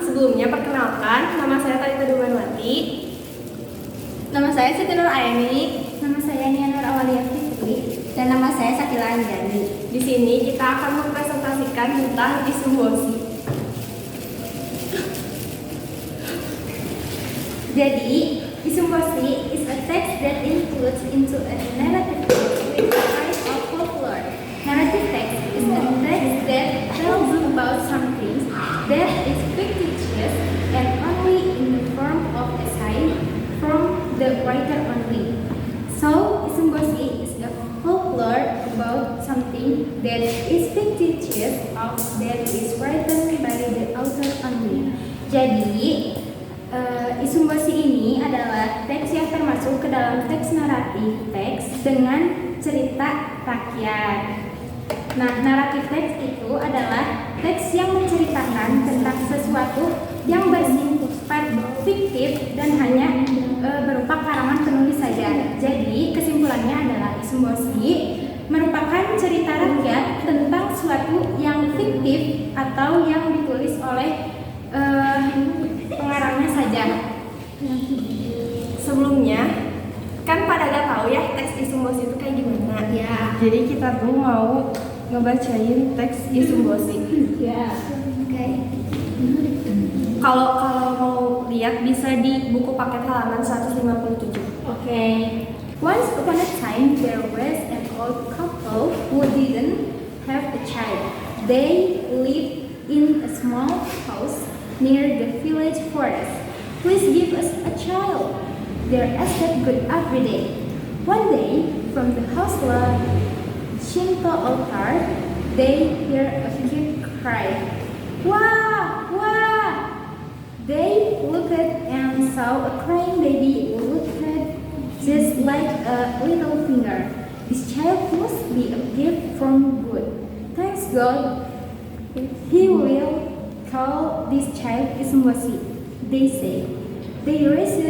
Sebelumnya perkenalkan, nama saya Talita Dubanwati. Nama saya Siti Nur Ayani. Nama saya Nia Nur Awalia Fitri. Dan nama saya Sakila Anjani. Di sini kita akan mempresentasikan tentang isu bosi. Jadi, Isumbosi is a text that includes into a narrative text with a kind of folklore. Narrative text is a text that tells about something that is fictitious and only in the form of essay from the writer only. So, Isumbosi is a folklore about something that is fictitious or that is written by the author only. Jadi, Isumbosi ini adalah teks yang termasuk ke dalam teks naratif teks dengan cerita rakyat. Nah, naratif teks itu adalah teks yang menceritakan tentang sesuatu yang bersifat fiktif dan hanya berupa karangan penulis saja. Jadi, kesimpulannya adalah Isumbosi merupakan cerita rakyat tentang suatu yang fiktif atau yang ditulis oleh pengarangnya saja. Sebelumnya, kan pada gak tahu ya teks Isumbosi itu kayak gimana. Ya. Jadi kita tuh mau ngebacain teks Isumbosi. Ya. Oke. Kalau mau lihat bisa di buku paket halaman 157. Oke. Once upon a time, there was an old couple who didn't have a child. They lived in a small house near the village forest. Please give us a child. Their asked good every day. One day, from the household Shinto altar, they hear a kid cry, "Wah! Wah!" They looked and saw a crying baby who looked just like a little finger. This child must be a gift from God. Thanks God. He will call this child Isumbosi, they say. They raised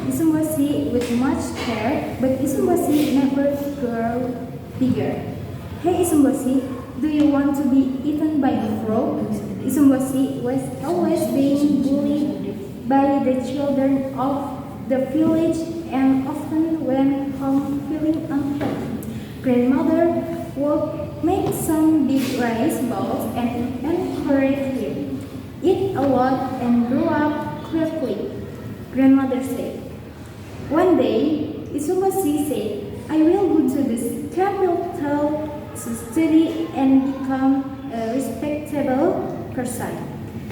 Isumbosi with much care, but Isumbosi never grew bigger. Hey Isumbosi, do you want to be eaten by the frog? Isumbosi was always being bullied by the children of the village and often went home feeling unhappy. Grandmother would make some big rice balls and encourage him. Eat a lot and grow up quickly, grandmother said. One day, Isumbosi said, I will go to this capital to study and become a respectable person.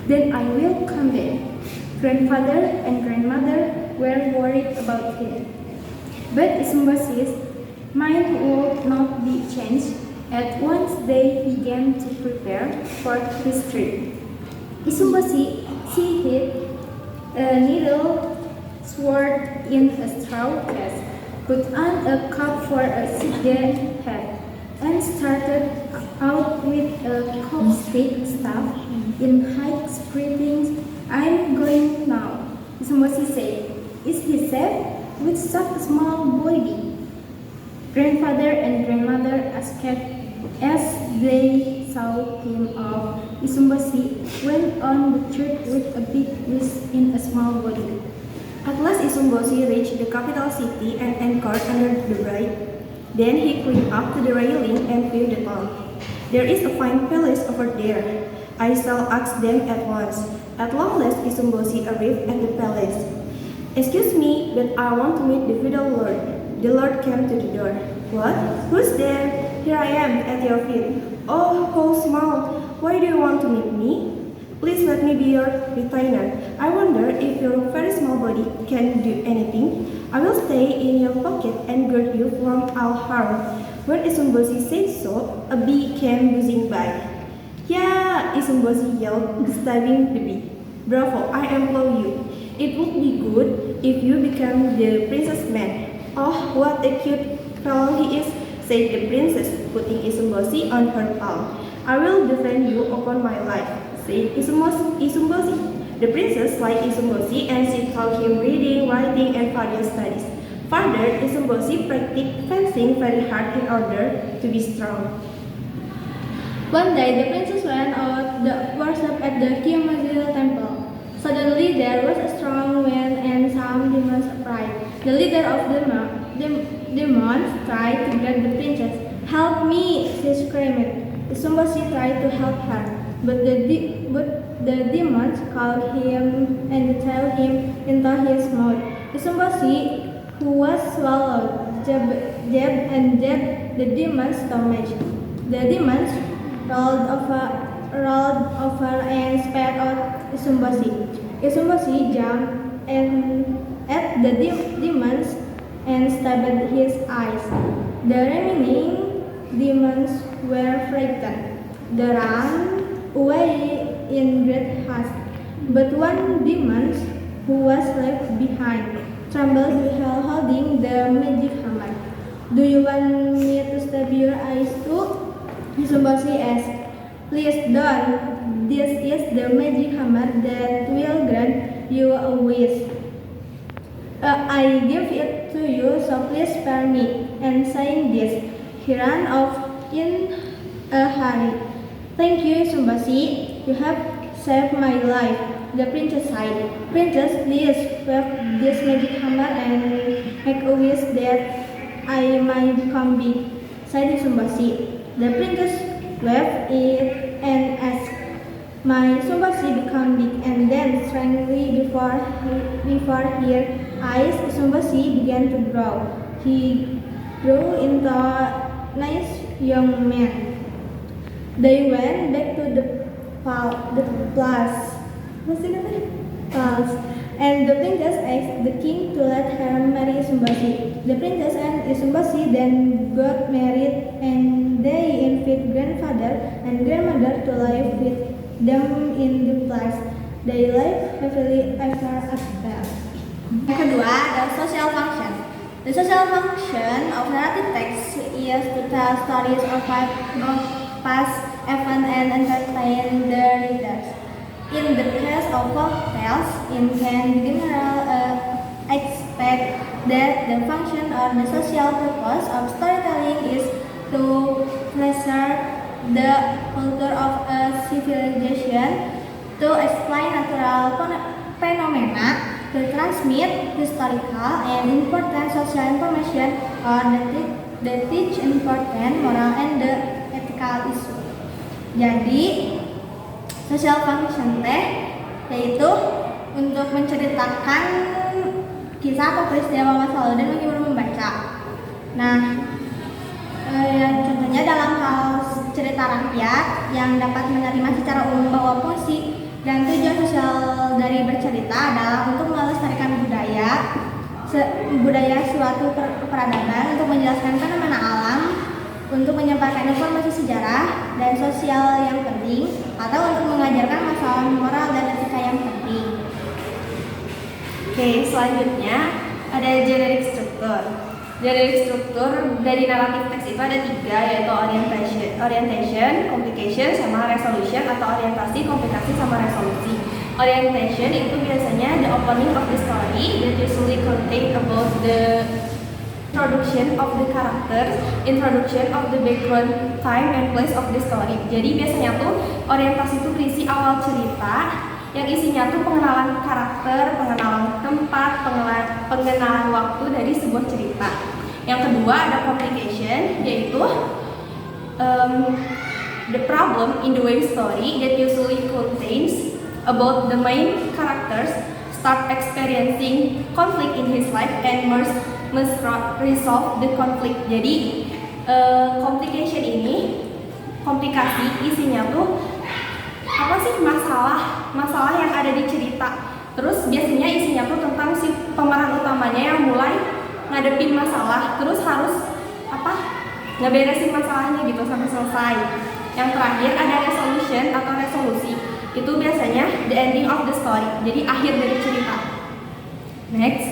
Then I will come back. Grandfather and grandmother were worried about him. But Isumbosi's mind would not be changed. At once they began to prepare for his trip. Isumbosi hid a needle sword in a straw case, put on a cap for a cigarette hat, and started out with a copstick staff in high sprinting. I'm going now, Isumbosi said. Is he safe? With such a small body? Grandfather and grandmother asked as they saw him off. Isumbosi went on the trip with a big risk in a small body. At last Isumbosi reached the capital city and anchored under the bridge. Then he climbed up to the railing and viewed the town. There is a fine palace over there. I shall ask them at once. At long last Isumbosi arrived at the palace. Excuse me, but I want to meet the feudal lord. The lord came to the door. What? Who's there? Here I am, at your feet. Oh, how small. Why do you want to meet me? Please let me be your retainer. I wonder if your very small body can do anything. I will stay in your pocket and guard you from all harm. When Isumbosi said so, a bee came buzzing by. Yeah, Isumbosi yelled, stabbing the bee. Bravo, I implore you. It would be good if you become the princess man. Oh, what a cute fellow he is, said the princess, putting Isumbosi on her palm. I will defend you upon my life, said Isumbosi. The princess liked Isumbosi and she taught him reading, writing, and various studies. Further, Isumbosi practiced fencing very hard in order to be strong. One day, the princess went out to worship at the Kiyomazil temple. Suddenly there was a strong wind and some demons appeared. The leader of the demons tried to grab the princess. "Help me!" she screamed. Isumbosi tried to help her, but the demons caught him and threw him into his mouth. Isumbosi, who was swallowed, jabbed and jabbed the demon's stomach. The demons rolled over and spat out Isumbosi. Isumbosi jumped at the demons and stabbed his eyes. The remaining demons were frightened. They ran away in great haste. But one demon who was left behind trembled while holding the magic hammer. "Do you want me to stab your eyes too?" Isumbosi asked. "Please don't. This is the magic hammer that will grant you a wish. I give it to you, so please spare me." And saying this, he ran off in a hurry. "Thank you, Isumbosi. You have saved my life," the princess sighed. "Princess, please wave this magic hammer and make a wish that I might become big," said Isumbosi. The princess waved it and asked, "My Isumbosi become big?" And then strangely before her eyes, Isumbosi began to grow. He grew into a nice young man. They went back to the palace. And the princess asked the king to let her marry Isumbosi. The princess and Isumbosi then got married, and they invited grandfather and grandmother to live with them in the palace. They lived happily ever after. Yang kedua adalah social function. The social function of narrative text is to tell stories of past events and entertain the readers. In the case of folk tales, in general expect that the function or the social purpose of storytelling is to preserve the culture of a civilization, to explain natural phenomena, to transmit historical and important social information, or that teach important moral and the ethical issue. Jadi social function yaitu untuk menceritakan kisah atau peristiwa masa lalu dan menghibur membaca. Nah, contohnya dalam hal cerita rakyat yang dapat menerima secara umum bahwa fungsi dan tujuan sosial dari bercerita adalah untuk melestarikan budaya suatu peradaban, untuk menjelaskan fenomena alam, untuk menyampaikan informasi sejarah dan sosial yang penting, atau untuk mengajarkan masalah moral dan etika yang penting. Oke, selanjutnya ada generic struktur. Generic struktur dari naratif teks itu ada 3, yaitu orientation, complication, sama resolution, atau orientasi, komplikasi, sama resolusi. Orientation itu biasanya the opening of the story that usually contain about the introduction of the characters, introduction of the background, time and place of the story. Jadi biasanya tuh orientasi itu berisi awal cerita yang isinya tuh pengenalan karakter, pengenalan tempat, pengenalan waktu dari sebuah cerita. Yang kedua ada complication, yaitu the problem in the way story that usually contains about the main characters start experiencing conflict in his life and must resolve the conflict. Jadi complication ini, komplikasi isinya tuh apa sih, masalah yang ada di cerita. Terus biasanya isinya tuh tentang si pemeran utamanya yang mulai ngadepin masalah, terus harus ngeberesin masalahnya gitu sampai selesai. Yang terakhir ada resolution atau resolusi. Itu biasanya the ending of the story, jadi akhir dari cerita. Next,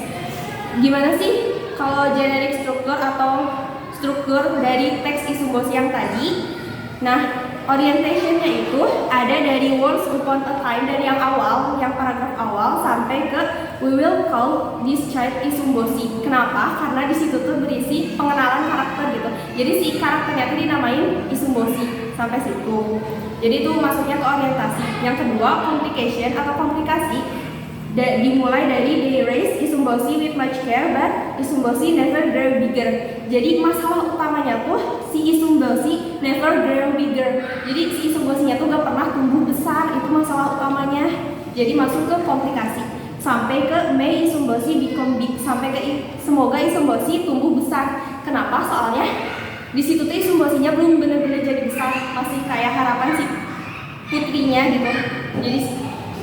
gimana sih kalau generic struktur atau struktur dari teks Isumbosi yang tadi? Nah, orientationnya itu ada dari once upon a time, dari yang awal, yang paragraf awal sampai ke we will call this child Isumbosi. Kenapa? Karena di situ tuh berisi pengenalan karakter gitu. Jadi si karakternya tuh dinamain Isumbosi sampai situ. Jadi itu masuknya ke orientasi. Yang kedua, complication atau komplikasi. Dimulai dari they raised Isumbosi with much care, but Isumbosi never grew bigger. Jadi masalah utamanya tuh si Isumbosi never grew bigger. Jadi si Isumbosinya tuh gak pernah tumbuh besar, itu masalah utamanya. Jadi masuk ke komplikasi. Sampai ke may Isumbosi become big, sampai ke semoga Isumbosi tumbuh besar. Kenapa? Soalnya di situ tuh Isumbosinya belum benar-benar jadi besar, masih kayak harapan si putrinya gitu. Jadi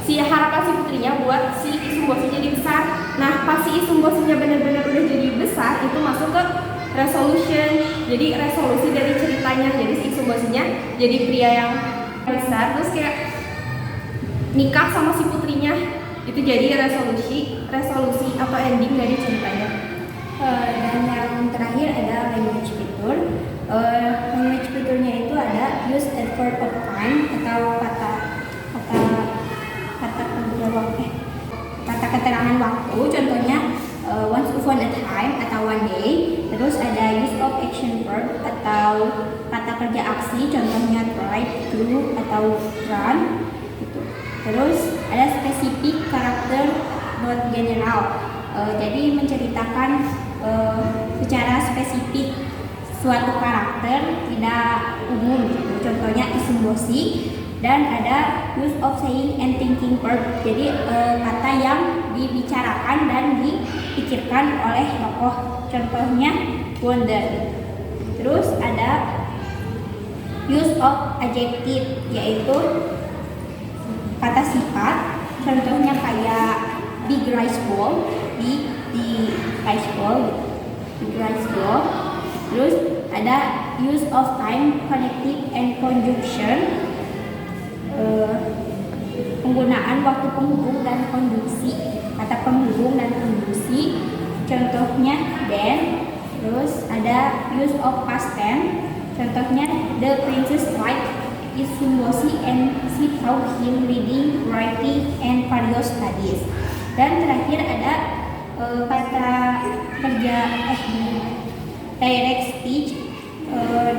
si harapan si putrinya buat si Isumbosi jadi besar. Nah pas si Isumbosinya benar-benar udah jadi besar, itu masuk ke resolution. Jadi resolusi dari ceritanya, jadi si Isumbosinya jadi pria yang besar, terus kayak nikah sama si putrinya. Itu jadi resolusi atau ending dari ceritanya. Dan yang terakhir ada language feature. Language feature-nya itu ada use effort of time atau kata keterangan waktu, contohnya once upon a time atau one day. Terus ada use of action verb atau kata kerja aksi, contohnya try, do atau run gitu. Terus ada specific karakter not general, jadi menceritakan secara spesifik suatu karakter, tidak umum gitu. Contohnya Isumbosi. Dan ada use of saying and thinking verb, jadi kata yang dibicarakan dan dipikirkan oleh tokoh, contohnya wonder. Terus ada use of adjective, yaitu kata sifat, contohnya kayak big rice bowl, big rice bowl, big rice bowl. Terus ada use of time, connective and conjunction, penggunaan waktu penghubung dan konjungsi, kata penghubung dan konjungsi, contohnya then. Terus ada use of past tense, contohnya the princess liked Isumbosi and she taught him reading, writing, and various studies. Dan terakhir ada kata kerja direct speech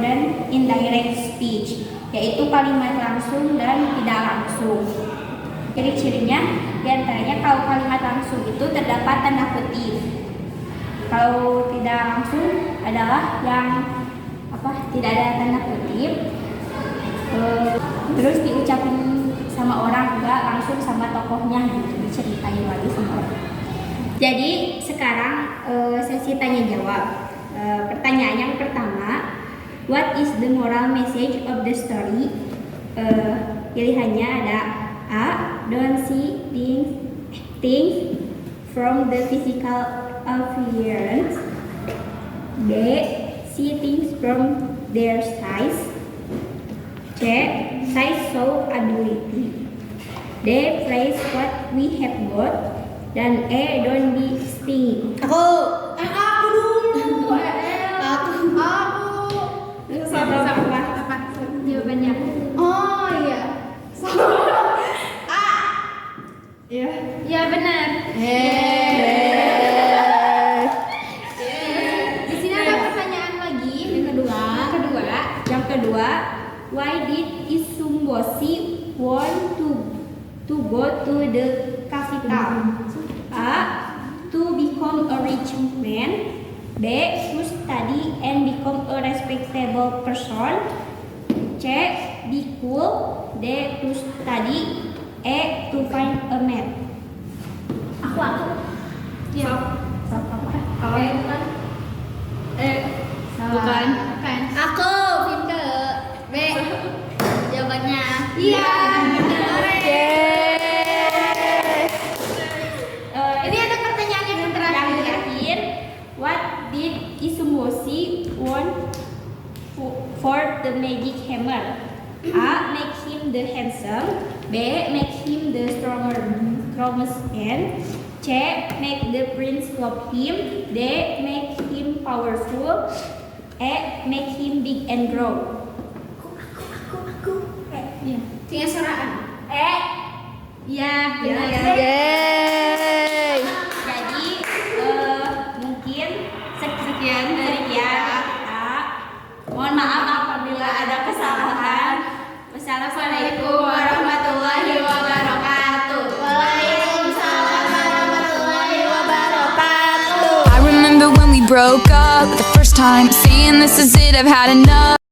dan indirect speech, yaitu kalimat langsung dan tidak langsung. Ciri-cirinya diantaranya kalau kalimat langsung itu terdapat tanda kutip. Kalau tidak langsung adalah yang tidak ada tanda kutip. Terus diucapin sama orang, enggak langsung sama tokohnya gitu, diceritain lagi sama orang. Jadi sekarang sesi tanya jawab. Pertanyaan yang pertama, what is the moral message of the story? Pilihannya ada A. Don't see things from the physical appearance. B. See things from their size. C. Size show ability. D. Praise what we have got. Dan E. Don't be stingy. Aku dulu. Apa jawabannya? Oh iya. Iya. Ya benar. Di sini ada pertanyaan lagi. Yang kedua, why did Isumbosi want to go to the capital? A. To become a rich man. B. To study and become a respectable person. C. Be cool. D. To study. E. To find a man. Aku. Ya. Bukan. Bukan. Aku pinter. B. Jawabannya. Iya. Ini ada pertanyaan yang terakhir. What did Isumbosi want for the magic hammer? A. Make him the handsome. B. Make him the strongest man. C. Make the prince love him. D. Make him powerful. E. Make him big and grow. Aku. Ya. Tinggal soraan. Ya, benar. Yeay. Jadi mungkin Sekian dari kita. Mohon maaf apabila ada kesalahan. Wassalamualaikum warahmatullahi wabarakatuh. Waalaikumsalam. broke up the first time, saying this is it, I've had enough.